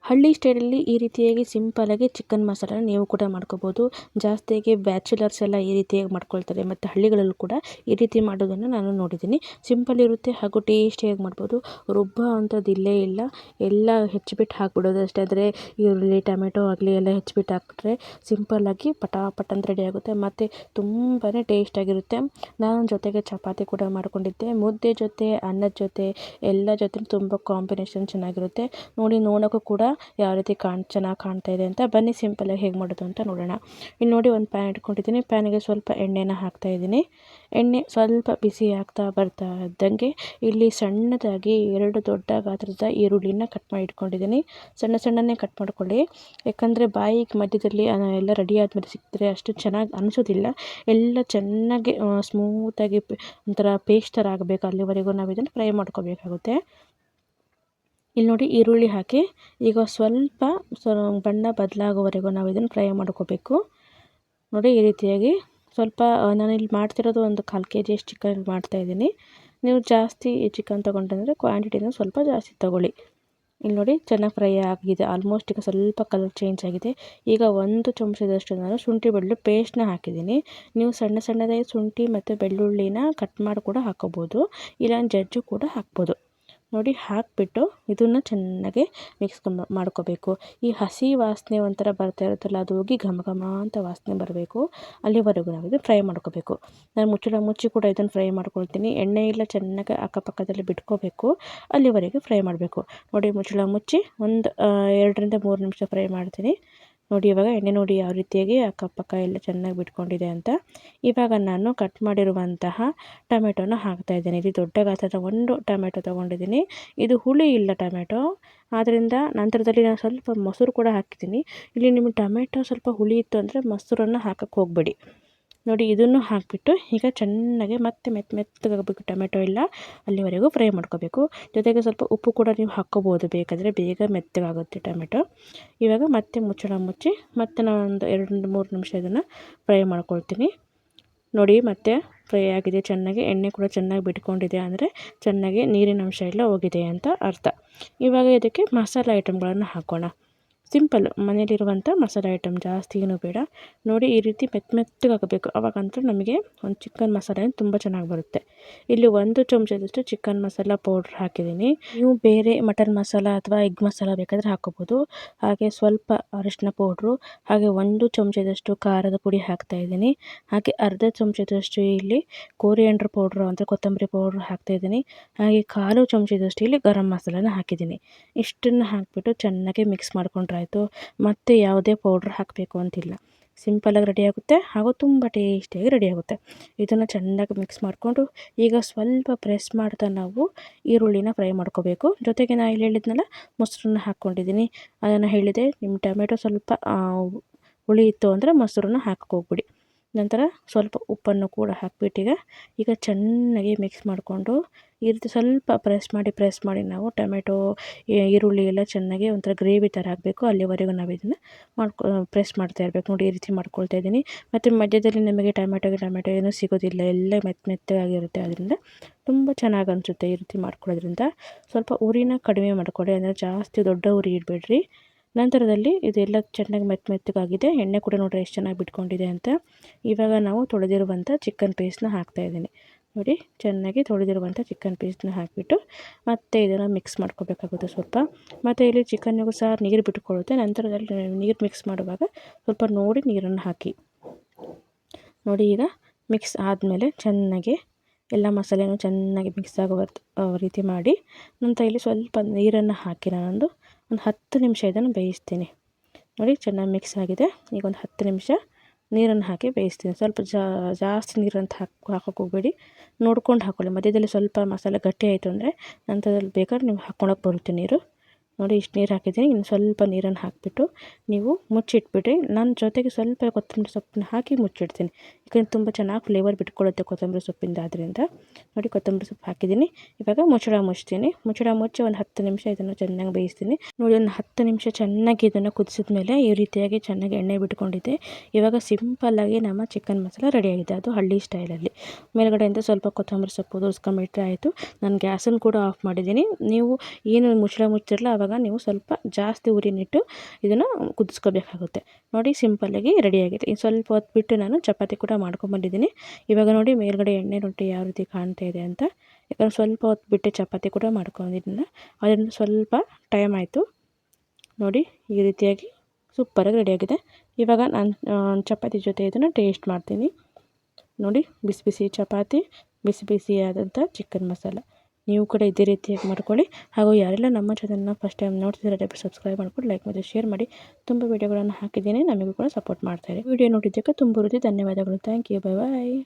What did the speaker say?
ಹಳ್ಳಿ ಸ್ಟೈಲಲ್ಲಿ ಈ ರೀತಿಯಾಗಿ ಸಿಂಪಲ್ಲಾಗಿ ಚಿಕನ್ ಮಸಾಲನ ನೀವು ಕೂಡ ಮಾಡ್ಕೋಬೋದು. ಜಾಸ್ತಿಯಾಗಿ ಬ್ಯಾಚುಲರ್ಸ್ ಎಲ್ಲ ಈ ರೀತಿಯಾಗಿ ಮಾಡ್ಕೊಳ್ತಾರೆ ಮತ್ತು ಹಳ್ಳಿಗಳಲ್ಲೂ ಕೂಡ ಈ ರೀತಿ ಮಾಡೋದನ್ನು ನಾನು ನೋಡಿದ್ದೀನಿ. ಸಿಂಪಲ್ ಇರುತ್ತೆ ಹಾಗೂ ಟೇಸ್ಟಿಯಾಗಿ ಮಾಡ್ಬೋದು. ರುಬ್ಬೋ ಅಂಥದ್ದು ಇಲ್ಲೇ ಇಲ್ಲ, ಎಲ್ಲ ಹೆಚ್ಚಿಬಿಟ್ಟು ಹಾಕ್ಬಿಡೋದು ಅಷ್ಟೇ. ಆದರೆ ಈರುಳ್ಳಿ ಟೊಮೆಟೊ ಆಗಲಿ ಎಲ್ಲ ಹೆಚ್ಚಿಬಿಟ್ಟು ಹಾಕ್ಬಿಟ್ರೆ ಸಿಂಪಲ್ಲಾಗಿ ಪಟಾಪಟ್ ಅಂತ ರೆಡಿ ಆಗುತ್ತೆ ಮತ್ತು ತುಂಬಾ ಟೇಸ್ಟಾಗಿರುತ್ತೆ. ನಾನು ಜೊತೆಗೆ ಚಪಾತಿ ಕೂಡ ಮಾಡ್ಕೊಂಡಿದ್ದೆ. ಮುದ್ದೆ ಜೊತೆ, ಅನ್ನದ ಜೊತೆ ಎಲ್ಲ ಜೊತೆ ತುಂಬ ಕಾಂಬಿನೇಷನ್ ಚೆನ್ನಾಗಿರುತ್ತೆ. ನೋಡೋಕ್ಕೂ ಕೂಡ ಯಾವ ರೀತಿ ಚೆನ್ನಾಗಿ ಕಾಣ್ತಾ ಇದೆ ಅಂತ. ಬನ್ನಿ ಸಿಂಪಲ್ಲಾಗಿ ಹೇಗೆ ಮಾಡೋದು ಅಂತ ನೋಡೋಣ. ಇಲ್ಲಿ ನೋಡಿ ಒಂದು ಪ್ಯಾನ್ ಇಟ್ಕೊಂಡಿದ್ದೀನಿ. ಪ್ಯಾನಿಗೆ ಸ್ವಲ್ಪ ಎಣ್ಣೆನ ಹಾಕ್ತಾ ಇದ್ದೀನಿ. ಎಣ್ಣೆ ಸ್ವಲ್ಪ ಬಿಸಿ ಆಗ್ತಾ ಬರ್ತಾ ಇದ್ದಂಗೆ ಇಲ್ಲಿ ಸಣ್ಣದಾಗಿ 2 ದೊಡ್ಡ ಗಾತ್ರದ ಈರುಳ್ಳಿನ ಕಟ್ ಮಾಡಿ ಇಟ್ಕೊಂಡಿದ್ದೀನಿ. ಸಣ್ಣನೇ ಕಟ್ ಮಾಡ್ಕೊಳ್ಳಿ, ಯಾಕಂದರೆ ಬಾಯಿಗೆ ಮಧ್ಯದಲ್ಲಿ ಎಲ್ಲ ರೆಡಿ ಆದಮೇಲೆ ಸಿಕ್ಕಿದ್ರೆ ಅಷ್ಟು ಚೆನ್ನಾಗಿ ಅನಿಸೋದಿಲ್ಲ. ಎಲ್ಲ ಚೆನ್ನಾಗಿ ಸ್ಮೂತಾಗಿ ಒಂಥರ ಪೇಸ್ಟ್ ಥರ ಆಗಬೇಕು. ಅಲ್ಲಿವರೆಗೂ ನಾವು ಇದನ್ನು ಫ್ರೈ ಮಾಡ್ಕೋಬೇಕಾಗುತ್ತೆ. ಇಲ್ಲಿ ನೋಡಿ ಈರುಳ್ಳಿ ಹಾಕಿ ಈಗ ಸ್ವಲ್ಪ ಬಣ್ಣ ಬದಲಾಗೋವರೆಗೂ ನಾವು ಇದನ್ನು ಫ್ರೈ ಮಾಡ್ಕೋಬೇಕು. ನೋಡಿ ಈ ರೀತಿಯಾಗಿ ಸ್ವಲ್ಪ ನಾನಿಲ್ಲಿ ಮಾಡ್ತಿರೋದು ಒಂದು 1/4 kg ಅಷ್ಟು ಚಿಕನ್ ಮಾಡ್ತಾಯಿದ್ದೀನಿ. ನೀವು ಜಾಸ್ತಿ ಚಿಕನ್ ತೊಗೊಂಡ್ರೆ ಕ್ವಾಂಟಿಟಿನ ಸ್ವಲ್ಪ ಜಾಸ್ತಿ ತೊಗೊಳ್ಳಿ. ಇಲ್ಲಿ ನೋಡಿ ಚೆನ್ನಾಗಿ ಫ್ರೈ ಆಗಿದೆ. ಆಲ್ಮೋಸ್ಟ್ ಈಗ ಸ್ವಲ್ಪ ಕಲರ್ ಚೇಂಜ್ ಆಗಿದೆ. ಈಗ 1 ಚಮಚದಷ್ಟು ನಾನು ಶುಂಠಿ ಬೆಳ್ಳುಳ್ಳಿ ಪೇಸ್ಟ್ನ ಹಾಕಿದ್ದೀನಿ. ನೀವು ಸಣ್ಣದಾಗಿ ಶುಂಠಿ ಮತ್ತು ಬೆಳ್ಳುಳ್ಳಿನ ಕಟ್ ಮಾಡಿ ಕೂಡ ಹಾಕೋಬೋದು, ಇಲ್ಲ ಜಜ್ಜು ಕೂಡ ಹಾಕ್ಬೋದು. ನೋಡಿ ಹಾಕಿಬಿಟ್ಟು ಇದನ್ನು ಚೆನ್ನಾಗಿ ಮಿಕ್ಸ್ ಮಾಡ್ಕೋಬೇಕು. ಈ ಹಸಿ ವಾಸನೆ ಒಂಥರ ಬರ್ತಾ ಇರುತ್ತಲ್ಲ, ಅದು ಹೋಗಿ ಘಮ ಘಮ ಅಂತ ವಾಸನೆ ಬರಬೇಕು. ಅಲ್ಲಿವರೆಗೂ ನಾವು ಇದನ್ನು ಫ್ರೈ ಮಾಡ್ಕೋಬೇಕು. ನಾನು ಮುಚ್ಚಿ ಕೂಡ ಇದನ್ನು ಫ್ರೈ ಮಾಡ್ಕೊಳ್ತೀನಿ. ಎಣ್ಣೆ ಎಲ್ಲ ಚೆನ್ನಾಗಿ ಅಕ್ಕಪಕ್ಕದಲ್ಲಿ ಬಿಟ್ಕೋಬೇಕು. ಅಲ್ಲಿವರೆಗೂ ಫ್ರೈ ಮಾಡಬೇಕು. ನೋಡಿ ಮುಚ್ಚಿ ಒಂದು 2ರಿಂದ 3 ನಿಮಿಷ ಫ್ರೈ ಮಾಡ್ತೀನಿ. ನೋಡಿ ಇವಾಗ ಎಣ್ಣೆ ನೋಡಿ ಯಾವ ರೀತಿಯಾಗಿ ಅಕ್ಕಪಕ್ಕ ಎಲ್ಲ ಚೆನ್ನಾಗಿ ಬಿಟ್ಕೊಂಡಿದೆ ಅಂತ. ಇವಾಗ ನಾನು ಕಟ್ ಮಾಡಿರುವಂತಹ ಟೊಮೆಟೊನ ಹಾಕ್ತಾಯಿದ್ದೀನಿ. ಇಲ್ಲಿ ದೊಡ್ಡ ಗಾತ್ರದ 1 ಟೊಮೆಟೊ ತೊಗೊಂಡಿದ್ದೀನಿ. ಇದು ಹುಳಿ ಇಲ್ಲ ಟೊಮೆಟೊ, ಆದ್ದರಿಂದ ನಂತರದಲ್ಲಿ ನಾನು ಸ್ವಲ್ಪ ಮೊಸರು ಕೂಡ ಹಾಕಿದ್ದೀನಿ. ಇಲ್ಲಿ ನಿಮಗೆ ಟೊಮೆಟೊ ಸ್ವಲ್ಪ ಹುಳಿ ಇತ್ತು ಅಂದರೆ ಮೊಸರನ್ನು ಹಾಕಕ್ಕೆ ಹೋಗಬೇಡಿ. ನೋಡಿ ಇದನ್ನು ಹಾಕಿಬಿಟ್ಟು ಈಗ ಚೆನ್ನಾಗಿ ಮತ್ತೆ ಮೆತ್ತಗಾಗಬೇಕು ಟೊಮೆಟೊ ಎಲ್ಲ, ಅಲ್ಲಿವರೆಗೂ ಫ್ರೈ ಮಾಡ್ಕೋಬೇಕು. ಜೊತೆಗೆ ಸ್ವಲ್ಪ ಉಪ್ಪು ಕೂಡ ನೀವು ಹಾಕ್ಕೋಬೋದು ಬೇಕಾದರೆ, ಬೇಗ ಮೆತ್ತಗಾಗುತ್ತೆ ಟೊಮೆಟೊ. ಇವಾಗ ಮತ್ತೆ ಮುಚ್ಚಿ ಮತ್ತೆ ನಾನು ಒಂದು 2-3 ನಿಮಿಷ ಇದನ್ನು ಫ್ರೈ ಮಾಡ್ಕೊಳ್ತೀನಿ. ನೋಡಿ ಮತ್ತೆ ಫ್ರೈ ಆಗಿದೆ ಚೆನ್ನಾಗಿ, ಎಣ್ಣೆ ಕೂಡ ಚೆನ್ನಾಗಿ ಬಿಟ್ಕೊಂಡಿದೆ ಅಂದರೆ ಚೆನ್ನಾಗಿ ನೀರಿನ ಅಂಶ ಎಲ್ಲ ಹೋಗಿದೆ ಅಂತ ಅರ್ಥ. ಇವಾಗ ಇದಕ್ಕೆ ಮಸಾಲೆ ಐಟಮ್ಗಳನ್ನು ಹಾಕೋಣ. ಸಿಂಪಲ್ ಮನೇಲಿರುವಂಥ ಮಸಾಲೆ ಐಟಮ್, ಜಾಸ್ತಿ ಏನೂ ಬೇಡ. ನೋಡಿ ಈ ರೀತಿ ಮೆತ್ತಗಾಗಬೇಕು. ಆವಾಗಂತೂ ನಮಗೆ ಒಂದು ಚಿಕನ್ ಮಸಾಲೆ ತುಂಬ ಚೆನ್ನಾಗಿ ಬರುತ್ತೆ. ಇಲ್ಲಿ 1 ಚಮಚದಷ್ಟು ಚಿಕನ್ ಮಸಾಲ ಪೌಡ್ರ್ ಹಾಕಿದ್ದೀನಿ. ನೀವು ಬೇರೆ ಮಟನ್ ಮಸಾಲ ಅಥವಾ ಎಗ್ ಮಸಾಲ ಬೇಕಾದರೆ ಹಾಕೋಬೋದು. ಹಾಗೆ ಸ್ವಲ್ಪ ಅರಿಶಿನ ಪೌಡ್ರು, ಹಾಗೆ 1 ಚಮಚದಷ್ಟು ಖಾರದ ಪುಡಿ ಹಾಕ್ತಾಯಿದ್ದೀನಿ. ಹಾಗೆ ಅರ್ಧ ಚಮಚದಷ್ಟು ಇಲ್ಲಿ ಕೋರಿಯಾಂಡರ್ ಪೌಡ್ರು ಅಂದರೆ ಕೊತ್ತಂಬರಿ ಪೌಡ್ರ್ ಹಾಕ್ತಾಯಿದ್ದೀನಿ. ಹಾಗೆ 1/4 ಚಮಚದಷ್ಟು ಇಲ್ಲಿ ಗರಂ ಮಸಾಲನ ಹಾಕಿದ್ದೀನಿ. ಇಷ್ಟನ್ನು ಹಾಕಿಬಿಟ್ಟು ಚೆನ್ನಾಗಿ ಮಿಕ್ಸ್ ಮಾಡ್ಕೊಂಡ್ರಾಯ್ತು. ಮತ್ತು ಯಾವುದೇ ಪೌಡ್ರ್ ಹಾಕಬೇಕು ಅಂತಿಲ್ಲ. ಸಿಂಪಲಾಗಿ ರೆಡಿ ಆಗುತ್ತೆ ಹಾಗೂ ತುಂಬ ಟೇಸ್ಟಿಯಾಗಿ ರೆಡಿ ಆಗುತ್ತೆ. ಇದನ್ನು ಚೆನ್ನಾಗಿ ಮಿಕ್ಸ್ ಮಾಡಿಕೊಂಡು ಈಗ ಸ್ವಲ್ಪ ಪ್ರೆಸ್ ಮಾಡ್ತಾ ನಾವು ಈರುಳ್ಳಿನ ಫ್ರೈ ಮಾಡ್ಕೋಬೇಕು. ಜೊತೆಗೆ ನಾನು ಇಲ್ಲಿ ಹೇಳಿದ್ನಲ್ಲ, ಮೊಸರನ್ನ ಹಾಕ್ಕೊಂಡಿದ್ದೀನಿ. ಅದನ್ನು ಹೇಳಿದೆ, ನಿಮ್ಮ ಟೊಮೆಟೊ ಸ್ವಲ್ಪ ಹುಳಿ ಇತ್ತು ಅಂದರೆ ಮೊಸರನ್ನ ಹಾಕಕ್ಕೆ ಹೋಗ್ಬಿಡಿ. ನಂತರ ಸ್ವಲ್ಪ ಉಪ್ಪನ್ನು ಕೂಡ ಹಾಕಿಬಿಟ್ಟು ಈಗ ಚೆನ್ನಾಗಿ ಮಿಕ್ಸ್ ಮಾಡಿಕೊಂಡು ಈ ರೀತಿ ಸ್ವಲ್ಪ ಪ್ರೆಸ್ ಮಾಡಿ ನಾವು ಟೊಮೆಟೊ ಈರುಳ್ಳಿ ಎಲ್ಲ ಚೆನ್ನಾಗಿ ಒಂಥರ ಗ್ರೇವಿ ಥರ ಆಗಬೇಕು. ಅಲ್ಲಿವರೆಗೂ ನಾವು ಇದನ್ನು ಪ್ರೆಸ್ ಮಾಡ್ತಾ ಇರಬೇಕು. ನೋಡಿ ಈ ರೀತಿ ಮಾಡ್ಕೊಳ್ತಾ ಇದ್ದೀನಿ. ಮತ್ತು ಮಧ್ಯದಲ್ಲಿ ನಮಗೆ ಟೊಮೆಟೊ ಏನೂ ಸಿಗೋದಿಲ್ಲ, ಎಲ್ಲ ಮೆತ್ತಗಾಗಿರುತ್ತೆ. ಅದರಿಂದ ತುಂಬ ಚೆನ್ನಾಗಿ ಅನಿಸುತ್ತೆ ಈ ರೀತಿ ಮಾಡ್ಕೊಳ್ಳೋದ್ರಿಂದ. ಸ್ವಲ್ಪ ಉರಿನ ಕಡಿಮೆ ಮಾಡ್ಕೊಳ್ಳಿ, ಅಂದರೆ ಜಾಸ್ತಿ ದೊಡ್ಡ ಉರಿ ಇಡಬೇಡ್ರಿ. ನಂತರದಲ್ಲಿ ಇದೆಲ್ಲ ಚೆನ್ನಾಗಿ ಮೆತ್ತಗಾಗಿದೆ. ಎಣ್ಣೆ ಕೂಡ ನೋಡ್ರಿ ಎಷ್ಟು ಚೆನ್ನಾಗಿ ಬಿಟ್ಕೊಂಡಿದೆ ಅಂತ. ಇವಾಗ ನಾವು ತೊಳೆದಿರುವಂಥ ಚಿಕನ್ ಪೀಸ್ನ ಹಾಕ್ತಾಯಿದ್ದೀನಿ. ನೋಡಿ ಚೆನ್ನಾಗಿ ತೊಳೆದಿರುವಂಥ ಚಿಕನ್ ಪೀಸ್ನ ಹಾಕಿಬಿಟ್ಟು ಮತ್ತೆ ಇದನ್ನು ಮಿಕ್ಸ್ ಮಾಡ್ಕೋಬೇಕಾಗುತ್ತೆ ಸ್ವಲ್ಪ. ಮತ್ತು ಇಲ್ಲಿ ಚಿಕನ್ನಿಗೂ ಸಹ ನೀರು ಬಿಟ್ಕೊಳ್ಳುತ್ತೆ. ನಂತರದಲ್ಲಿ ನೀರು ಮಿಕ್ಸ್ ಮಾಡುವಾಗ ಸ್ವಲ್ಪ ನೋಡಿ ನೀರನ್ನು ಹಾಕಿ. ನೋಡಿ ಈಗ ಮಿಕ್ಸ್ ಆದಮೇಲೆ ಚೆನ್ನಾಗಿ ಎಲ್ಲ ಮಸಾಲೆನೂ ಚೆನ್ನಾಗಿ ಮಿಕ್ಸ್ ಆಗೋ ರೀತಿ ಮಾಡಿ ನಂತರ ಇಲ್ಲಿ ಸ್ವಲ್ಪ ನೀರನ್ನು ಹಾಕಿ ನಾನೊಂದು 10 ನಿಮಿಷ ಇದನ್ನು ಬೇಯಿಸ್ತೀನಿ. ನೋಡಿ ಚೆನ್ನಾಗಿ ಮಿಕ್ಸ್ ಆಗಿದೆ. ಈಗ ಒಂದು 10 ನಿಮಿಷ ನೀರನ್ನು ಹಾಕಿ ಬೇಯಿಸ್ತೀನಿ. ಸ್ವಲ್ಪ ಜಾಸ್ತಿ ನೀರಂತ ಹಾಕೋಕ್ಕೆ ಹೋಗಬೇಡಿ, ನೋಡ್ಕೊಂಡು ಹಾಕ್ಕೊಳ್ಳಿ. ಮಧ್ಯದಲ್ಲಿ ಸ್ವಲ್ಪ ಮಸಾಲೆ ಗಟ್ಟಿ ಆಯಿತು ಅಂದರೆ ನಂತರದಲ್ಲಿ ಬೇಕಾದ್ರೆ ನೀವು ಹಾಕ್ಕೊಳಕ್ಕೆ ಬರುತ್ತೆ ನೀರು. ನೋಡಿ ಇಷ್ಟು ನೀರು ಹಾಕಿದ್ದೀನಿ. ಇನ್ನು ಸ್ವಲ್ಪ ನೀರನ್ನು ಹಾಕಿಬಿಟ್ಟು ನೀವು ಮುಚ್ಚಿಟ್ಬಿಟ್ರಿ. ನಾನು ಜೊತೆಗೆ ಸ್ವಲ್ಪ ಕೊತ್ತಂಬರಿ ಸೊಪ್ಪನ್ನ ಹಾಕಿ ಮುಚ್ಚಿಡ್ತೀನಿ, ಯಾಕಂದರೆ ತುಂಬ ಚೆನ್ನಾಗಿ ಫ್ಲೇವರ್ ಬಿಟ್ಕೊಳ್ಳುತ್ತೆ ಕೊತ್ತಂಬರಿ ಸೊಪ್ಪಿಂದ. ಆದ್ದರಿಂದ ನೋಡಿ ಕೊತ್ತಂಬರಿ ಸೊಪ್ಪು ಹಾಕಿದ್ದೀನಿ. ಇವಾಗ ಮುಚ್ಚಳ ಮುಚ್ಚಿ ಒಂದು 10 ನಿಮಿಷ ಇದನ್ನು ಚೆನ್ನಾಗಿ ಬೇಯಿಸ್ತೀನಿ. ನೋಡಿ ಒಂದು 10 ನಿಮಿಷ ಚೆನ್ನಾಗಿ ಇದನ್ನು ಕುದಿಸಿದ ಮೇಲೆ ಈ ರೀತಿಯಾಗಿ ಚೆನ್ನಾಗಿ ಎಣ್ಣೆ ಬಿಟ್ಕೊಂಡಿದೆ. ಇವಾಗ ಸಿಂಪಲ್ಲಾಗಿ ನಮ್ಮ ಚಿಕನ್ ಮಸಾಲ ರೆಡಿಯಾಗಿದೆ, ಅದು ಹಳ್ಳಿ ಸ್ಟೈಲಲ್ಲಿ. ಮೇಲ್ಗಡೆಯಿಂದ ಸ್ವಲ್ಪ ಕೊತ್ತಂಬರಿ ಸೊಪ್ಪು ಉದುರಿಸ್ಕೊಂಬಿಟ್ರೆ ಆಯಿತು. ನಾನು ಗ್ಯಾಸನ್ನು ಕೂಡ ಆಫ್ ಮಾಡಿದ್ದೀನಿ. ನೀವು ಏನು ಮುಚ್ಚಳ ಮುಚ್ಚಿರಲ್ಲ ಆವಾಗ ಇವಾಗ ನೀವು ಸ್ವಲ್ಪ ಜಾಸ್ತಿ ಉರಿನಿಟ್ಟು ಇದನ್ನು ಕುದಿಸ್ಕೋಬೇಕಾಗುತ್ತೆ. ನೋಡಿ ಸಿಂಪಲ್ಲಾಗಿ ರೆಡಿಯಾಗಿದೆ. ಇನ್ನು ಸ್ವಲ್ಪ ಹೊತ್ತು ಬಿಟ್ಟು ನಾನು ಚಪಾತಿ ಕೂಡ ಮಾಡ್ಕೊಂಬಂದಿದ್ದೀನಿ. ಇವಾಗ ನೋಡಿ ಮೇಲ್ಗಡೆ ಎಣ್ಣೆ ರೊಟ್ಟಿ ಯಾವ ರೀತಿ ಕಾಣ್ತಾ ಇದೆ ಅಂತ. ಯಾಕಂದರೆ ಸ್ವಲ್ಪ ಹೊತ್ತು ಬಿಟ್ಟು ಚಪಾತಿ ಕೂಡ ಮಾಡ್ಕೊಂಡಿದ್ದಿಲ್ಲ, ಅದರಿಂದ ಸ್ವಲ್ಪ ಟೈಮ್ ಆಯಿತು. ನೋಡಿ ಈ ರೀತಿಯಾಗಿ ಸೂಪರಾಗಿ ರೆಡಿಯಾಗಿದೆ. ಇವಾಗ ನಾನು ಚಪಾತಿ ಜೊತೆ ಇದನ್ನು ಟೇಸ್ಟ್ ಮಾಡ್ತೀನಿ. ನೋಡಿ ಬಿಸಿ ಬಿಸಿ ಚಪಾತಿ, ಬಿಸಿ ಬಿಸಿಯಾದಂಥ ಚಿಕನ್ ಮಸಾಲ. ನೀವು ಕೂಡ ಇದೇ ರೀತಿಯಾಗಿ ಮಾಡ್ಕೊಳ್ಳಿ. ಹಾಗೂ ಯಾರೆಲ್ಲ ನಮ್ಮ ಚಾನಲ್ನ ಫಸ್ಟ್ ಟೈಮ್ ನೋಡ್ತಿದ್ದಾರೆ ದಯವಿಟ್ಟು ಸಬ್ಸ್ಕ್ರೈಬ್ ಮಾಡ್ಕೊಂಡು ಲೈಕ್ ಮತ್ತು ಶೇರ್ ಮಾಡಿ. ತುಂಬ ವೀಡಿಯೋಗಳನ್ನು ಹಾಕಿದ್ದೀನಿ, ನಮಗೂ ಕೂಡ ಸಪೋರ್ಟ್ ಮಾಡ್ತಾರೆ. ವಿಡಿಯೋ ನೋಡಿದ್ದಕ್ಕೆ ತುಂಬ ಧನ್ಯವಾದಗಳು. Thank you. Bye bye.